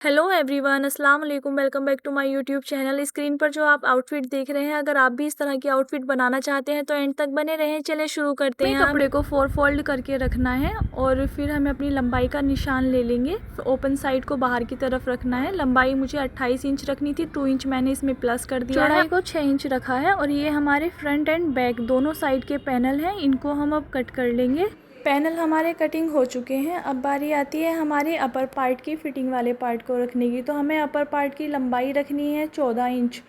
Hello everyone, अस्सलाम वालेकुम। Welcome back to my YouTube channel. Screen पर जो आप आउटफिट देख रहे हैं, अगर आप भी इस तरह की आउटफिट बनाना चाहते हैं तो एंड तक बने रहें। चलें शुरू करते हैं। कपड़े को 4 फोल्ड करके रखना है और फिर हमें अपनी लंबाई का निशान ले लेंगे। ओपन साइड को बाहर की तरफ रखना है। लंबाई मुझे 28 इंच रखनी थी, 2 इंच मैंने इसमें प्लस कर दिया है। चौड़ाई को 6 इंच रखा है और ये हमारे फ्रंट एंड बैक दोनों साइड के पैनल हैं, इनको हम अब कट कर लेंगे। पैनल हमारे कटिंग हो चुके हैं। अब बारी आती है हमारे अपर पार्ट की फिटिंग वाले पार्ट को रखने की। तो हमें अपर पार्ट की लंबाई रखनी है 14 इंच।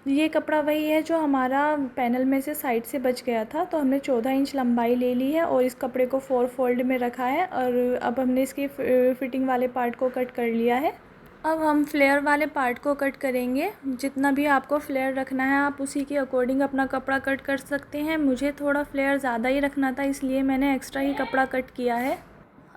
ये कपड़ा वही है जो हमारा पैनल में से साइड से बच गया था, तो हमने 14 इंच लंबाई ले ली है और इस कपड़े को 4 फोल्ड में रखा है और अब हमने इसकी फिटिंग वाले पार्ट को कट कर लिया है। अब हम फ्लेयर वाले पार्ट को कट करेंगे। जितना भी आपको फ्लेयर रखना है आप उसी के अकॉर्डिंग अपना कपड़ा कट कर सकते हैं। मुझे थोड़ा फ्लेयर ज़्यादा ही रखना था, इसलिए मैंने एक्स्ट्रा ही कपड़ा कट किया है।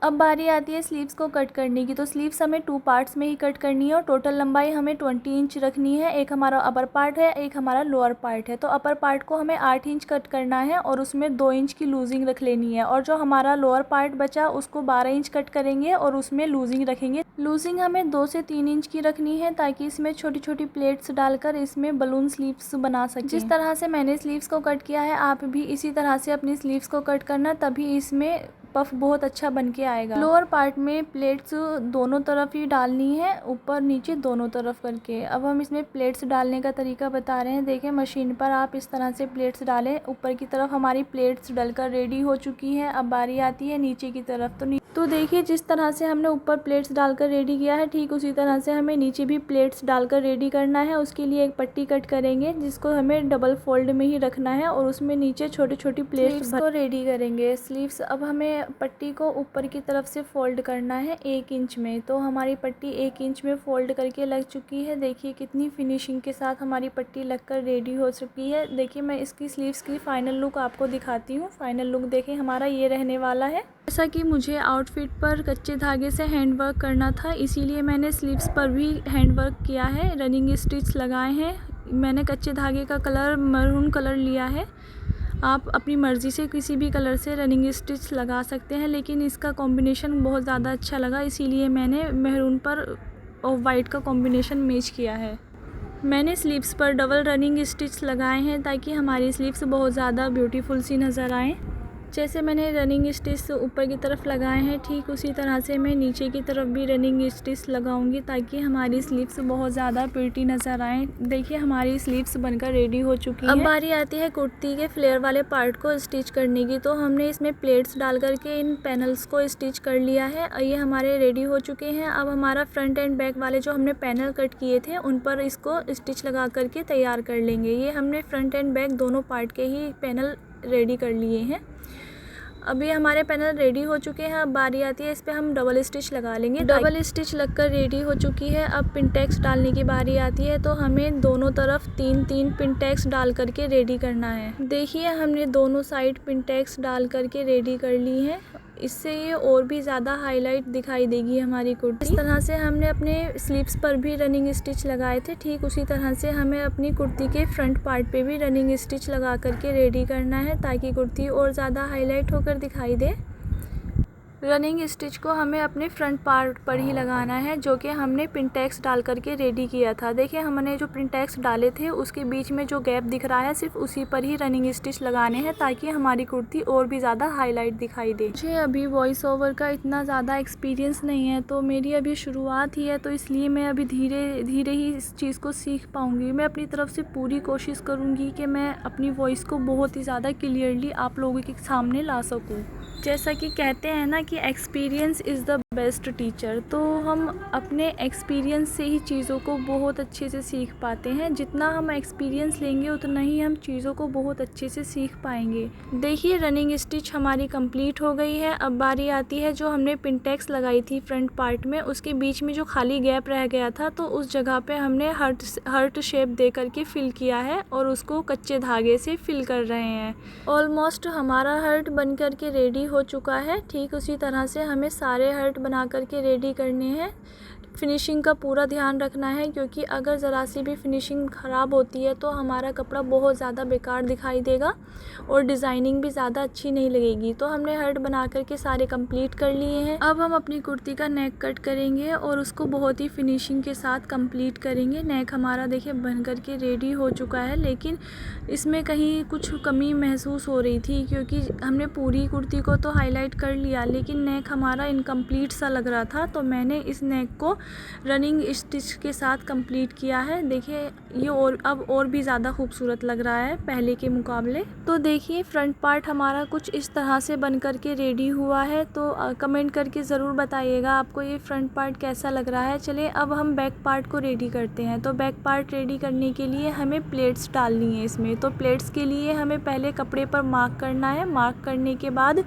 अब बारी आती है स्लीव्स को कट करने की। तो स्लीव्स हमें 2 पार्ट्स में ही कट करनी है और टोटल लंबाई हमें 20 इंच रखनी है। एक हमारा अपर पार्ट है, एक हमारा लोअर पार्ट है। तो अपर पार्ट को हमें 8 इंच कट करना है और उसमें 2 इंच की लूजिंग रख लेनी है। और जो हमारा लोअर पार्ट बचा उसको 12 इंच कट करेंगे और उसमें लूजिंग रखेंगे। लूजिंग हमें 2 से 3 इंच की रखनी है ताकि इसमें छोटी छोटी प्लेट्स डालकर इसमें बलून स्लीव्स बना सकें। जिस तरह से मैंने स्लीव्स को कट किया है आप भी इसी तरह से अपनी स्लीव्स को कट करना, तभी इसमें पफ बहुत अच्छा बन के आएगा। लोअर पार्ट में प्लेट्स दोनों तरफ ही डालनी है, ऊपर नीचे दोनों तरफ करके। अब हम इसमें प्लेट्स डालने का तरीका बता रहे हैं। देखें, मशीन पर आप इस तरह से प्लेट्स डालें। ऊपर की तरफ हमारी प्लेट्स डलकर रेडी हो चुकी हैं। अब बारी आती है नीचे की तरफ। तो देखिए, जिस तरह से हमने ऊपर प्लेट्स डालकर रेडी किया है, ठीक उसी तरह से हमें नीचे भी प्लेट्स डालकर रेडी करना है। उसके लिए एक पट्टी कट करेंगे जिसको हमें डबल फोल्ड में ही रखना है और उसमें नीचे छोटी छोटी प्लेट्स को रेडी करेंगे। स्लीव्स अब हमें पट्टी को ऊपर की तरफ से फोल्ड करना है 1 इंच में। तो हमारी पट्टी 1 इंच में फोल्ड करके लग चुकी है। देखिए कितनी फिनिशिंग के साथ हमारी पट्टी लगकर रेडी हो चुकी है। देखिए, मैं इसकी स्लीव्स की फाइनल लुक आपको दिखाती हूँ। फाइनल लुक देखें, हमारा ये रहने वाला है। जैसा कि मुझे आउटफिट पर कच्चे धागे से हैंड वर्क करना था, इसीलिए मैंने स्लीव्स पर भी हैंड वर्क किया है, रनिंग स्टिच लगाए हैं। मैंने कच्चे धागे का कलर मरून कलर लिया है। आप अपनी मर्ज़ी से किसी भी कलर से रनिंग स्टिच लगा सकते हैं, लेकिन इसका कॉम्बिनेशन बहुत ज़्यादा अच्छा लगा, इसीलिए मैंने मैरून पर और वाइट का कॉम्बिनेशन मैच किया है। मैंने स्लीव्स पर डबल रनिंग स्टिच लगाए हैं ताकि हमारी स्लीव्स बहुत ज़्यादा ब्यूटीफुल सी नज़र आएँ। जैसे मैंने रनिंग स्टिच ऊपर की तरफ लगाए हैं, ठीक उसी तरह से मैं नीचे की तरफ भी रनिंग स्टिच लगाऊंगी ताकि हमारी स्लीव्स बहुत ज़्यादा प्रिटी नज़र आएँ। देखिए, हमारी स्लीव्स बनकर रेडी हो चुकी है। अब बारी आती है कुर्ती के फ्लेयर वाले पार्ट को स्टिच करने की। तो हमने इसमें प्लेट्स डाल करके इन पैनल्स को स्टिच कर लिया है। ये हमारे रेडी हो चुके हैं। अब हमारा फ्रंट एंड बैक वाले जो हमने पैनल कट किए थे उन पर इसको स्टिच लगा करके तैयार कर लेंगे। ये हमने फ्रंट एंड बैक दोनों पार्ट के ही पैनल रेडी कर लिए हैं। अब ये हमारे पैनल रेडी हो चुके हैं। अब बारी आती है इस पे हम डबल स्टिच लगा लेंगे। डबल स्टिच लगकर रेडी हो चुकी है। अब पिनटेक्स डालने की बारी आती है। तो हमें दोनों तरफ 3-3 पिनटेक्स डाल करके रेडी करना है। देखिए, हमने दोनों साइड पिनटेक्स डाल करके रेडी कर ली है। इससे ये और भी ज़्यादा हाईलाइट दिखाई देगी हमारी कुर्ती। इस तरह से हमने अपने स्लीव्स पर भी रनिंग स्टिच लगाए थे, ठीक उसी तरह से हमें अपनी कुर्ती के फ्रंट पार्ट पे भी रनिंग स्टिच लगा करके रेडी करना है ताकि कुर्ती और ज़्यादा हाईलाइट होकर दिखाई दे। रनिंग स्टिच को हमें अपने फ्रंट पार्ट पर ही लगाना है, जो कि हमने पिनटेक्स डाल करके रेडी किया था। देखिए, हमने जो पिनटेक्स डाले थे उसके बीच में जो गैप दिख रहा है, सिर्फ उसी पर ही रनिंग स्टिच लगाने हैं ताकि हमारी कुर्ती और भी ज़्यादा हाईलाइट दिखाई दे। मुझे अभी वॉइस ओवर का इतना ज़्यादा एक्सपीरियंस नहीं है, तो मेरी अभी शुरुआत ही है, तो इसलिए मैं अभी धीरे धीरे ही इस चीज़ को सीख पाऊँगी। मैं अपनी तरफ से पूरी कोशिश करूँगी कि मैं अपनी वॉइस को बहुत ही ज़्यादा क्लियरली आप लोगों के सामने ला सकूँ। जैसा कि कहते हैं ना कि experience is the best teacher, तो हम अपने एक्सपीरियंस से ही चीज़ों को बहुत अच्छे से सीख पाते हैं। जितना हम एक्सपीरियंस लेंगे उतना ही हम चीज़ों को बहुत अच्छे से सीख पाएंगे। देखिए, रनिंग स्टिच हमारी कंप्लीट हो गई है। अब बारी आती है जो हमने पिनटेक्स लगाई थी फ्रंट पार्ट में, उसके बीच में जो खाली गैप रह गया था, तो उस जगह पे हमने हर्ट शेप दे करके फिल किया है और उसको कच्चे धागे से फिल कर रहे हैं। ऑलमोस्ट हमारा हर्ट बन करके रेडी हो चुका है। ठीक उसी तरह से हमें सारे हर्ट बना करके रेडी करने हैं। फिनिशिंग का पूरा ध्यान रखना है, क्योंकि अगर ज़रा सी भी फिनिशिंग ख़राब होती है तो हमारा कपड़ा बहुत ज़्यादा बेकार दिखाई देगा और डिज़ाइनिंग भी ज़्यादा अच्छी नहीं लगेगी। तो हमने हर्ट बना करके सारे कंप्लीट कर लिए हैं। अब हम अपनी कुर्ती का नेक कट करेंगे और उसको बहुत ही फिनिशिंग के साथ कंप्लीट करेंगे। नेक हमारा देखिए बन करके रेडी हो चुका है, लेकिन इसमें कहीं कुछ कमी महसूस हो रही थी, क्योंकि हमने पूरी कुर्ती को तो हाईलाइट कर लिया लेकिन नेक हमारा इनकम्प्लीट सा लग रहा था। तो मैंने इस नेक को रनिंग स्टिच के साथ कंप्लीट किया है। देखिए ये और भी ज़्यादा खूबसूरत लग रहा है पहले के मुकाबले। तो देखिए फ्रंट पार्ट हमारा कुछ इस तरह से बन करके रेडी हुआ है। तो कमेंट करके ज़रूर बताइएगा आपको ये फ्रंट पार्ट कैसा लग रहा है। चलिए अब हम बैक पार्ट को रेडी करते हैं। तो बैक पार्ट रेडी करने के लिए हमें प्लेट्स डालनी है इसमें। तो प्लेट्स के लिए हमें पहले कपड़े पर मार्क करना है। मार्क करने के बाद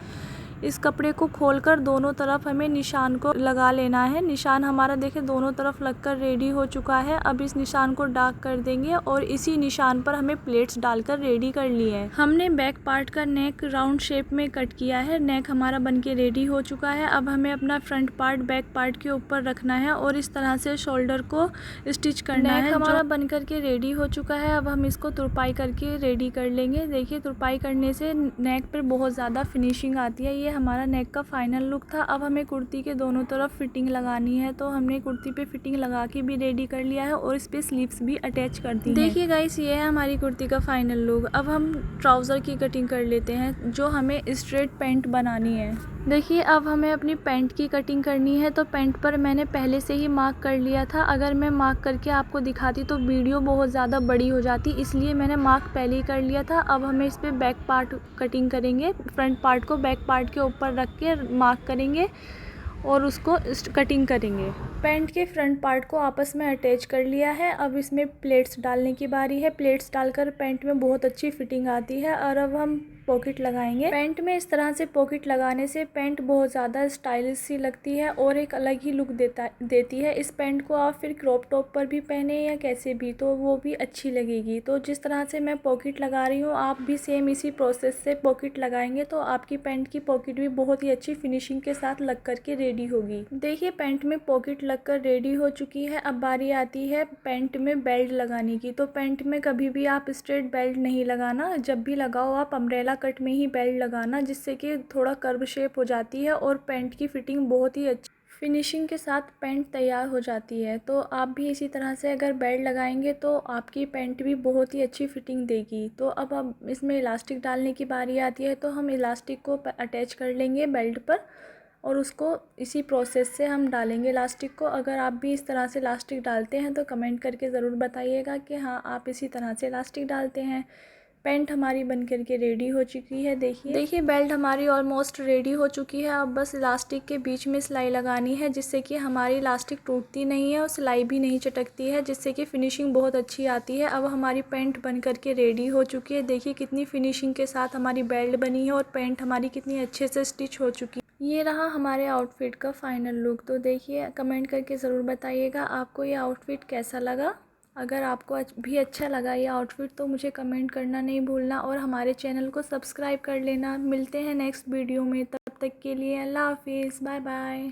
इस कपड़े को खोलकर दोनों तरफ हमें निशान को लगा लेना है। निशान हमारा देखिए दोनों तरफ लगकर रेडी हो चुका है। अब इस निशान को डार्क कर देंगे और इसी निशान पर हमें प्लेट्स डालकर रेडी कर लिए है। हमने बैक पार्ट का नेक राउंड शेप में कट किया है। नेक हमारा बनके रेडी हो चुका है। अब हमें अपना फ्रंट पार्ट बैक पार्ट के ऊपर रखना है और इस तरह से शोल्डर को स्टिच करना है। नेक हमारा बन करके रेडी हो चुका है। अब हम इसको तुरपाई करके रेडी कर लेंगे। देखिए तुरपाई करने से नेक पर बहुत ज़्यादा फिनिशिंग आती है। ये हमारा नेक का फाइनल लुक था। अब हमें कुर्ती के दोनों तरफ फिटिंग लगानी है। तो हमने कुर्ती पे फिटिंग लगा के भी रेडी कर लिया है और इस पे स्लीव्स भी अटैच कर दी हैं। देखिए गाइस ये है हमारी कुर्ती का फाइनल लुक। अब हम ट्राउज़र की कटिंग कर लेते हैं, जो हमें स्ट्रेट पैंट बनानी है। देखिए अब हमें अपनी पैंट की कटिंग करनी है। तो पैंट पर मैंने पहले से ही मार्क कर लिया था। अगर मैं मार्क करके आपको दिखाती तो वीडियो बहुत ज़्यादा बड़ी हो जाती, इसलिए मैंने मार्क पहले ही कर लिया था। अब हमें इस पर बैक पार्ट कटिंग करेंगे। फ्रंट पार्ट को बैक पार्ट के ऊपर रख के मार्क करेंगे और उसको कटिंग करेंगे। पैंट के फ्रंट पार्ट को आपस में अटैच कर लिया है। अब इसमें प्लेट्स डालने की बारी है। प्लेट्स डालकर पैंट में बहुत अच्छी फिटिंग आती है। और अब हम पॉकेट लगाएंगे। पैंट में इस तरह से पॉकेट लगाने से पैंट बहुत ज़्यादा स्टाइलिश सी लगती है और एक अलग ही लुक देती है। इस पैंट को आप फिर क्रॉप टॉप पर भी पहने या कैसे भी, तो वो भी अच्छी लगेगी। तो जिस तरह से मैं पॉकेट लगा रही हूँ आप भी सेम इसी प्रोसेस से पॉकेट लगाएंगे तो आपकी पैंट की पॉकेट भी बहुत ही अच्छी फिनिशिंग के साथ लग करके रेडी होगी। देखिए पैंट में पॉकेट लगकर रेडी हो चुकी है। अब बारी आती है पैंट में बेल्ट लगाने की। तो पैंट में कभी भी आप स्ट्रेट बेल्ट नहीं लगाना, जब भी लगाओ आप अम्ब्रेला कट में ही बेल्ट लगाना, जिससे कि थोड़ा कर्व शेप हो जाती है और पैंट की फिटिंग बहुत ही अच्छी फिनिशिंग के साथ पैंट तैयार हो जाती है। तो आप भी इसी तरह से अगर बेल्ट लगाएंगे तो आपकी पैंट भी बहुत ही अच्छी फिटिंग देगी। तो अब इसमें इलास्टिक डालने की बारी आती है। तो हम इलास्टिक को अटैच कर लेंगे बेल्ट पर और उसको इसी प्रोसेस से हम डालेंगे इलास्टिक को। अगर आप भी इस तरह से इलास्टिक डालते हैं तो कमेंट करके ज़रूर बताइएगा कि हाँ आप इसी तरह से इलास्टिक डालते हैं। पैंट हमारी बन करके रेडी हो चुकी है। देखिए बेल्ट हमारी ऑलमोस्ट रेडी हो चुकी है। अब बस इलास्टिक के बीच में सिलाई लगानी है, जिससे कि हमारी इलास्टिक टूटती नहीं है और सिलाई भी नहीं चटकती है, जिससे कि फिनिशिंग बहुत अच्छी आती है। अब हमारी पैंट बन करके रेडी हो चुकी है। देखिए कितनी फिनिशिंग के साथ हमारी बेल्ट बनी है और पैंट हमारी कितनी अच्छे से स्टिच हो चुकी है। ये रहा हमारे आउटफिट का फाइनल लुक। तो देखिए कमेंट करके ज़रूर बताइएगा आपको ये आउटफिट कैसा लगा। अगर आपको भी अच्छा लगा ये आउटफिट तो मुझे कमेंट करना नहीं भूलना और हमारे चैनल को सब्सक्राइब कर लेना। मिलते हैं नेक्स्ट वीडियो में, तब तक के लिए अल्लाह हाफिज़, बाय बाय।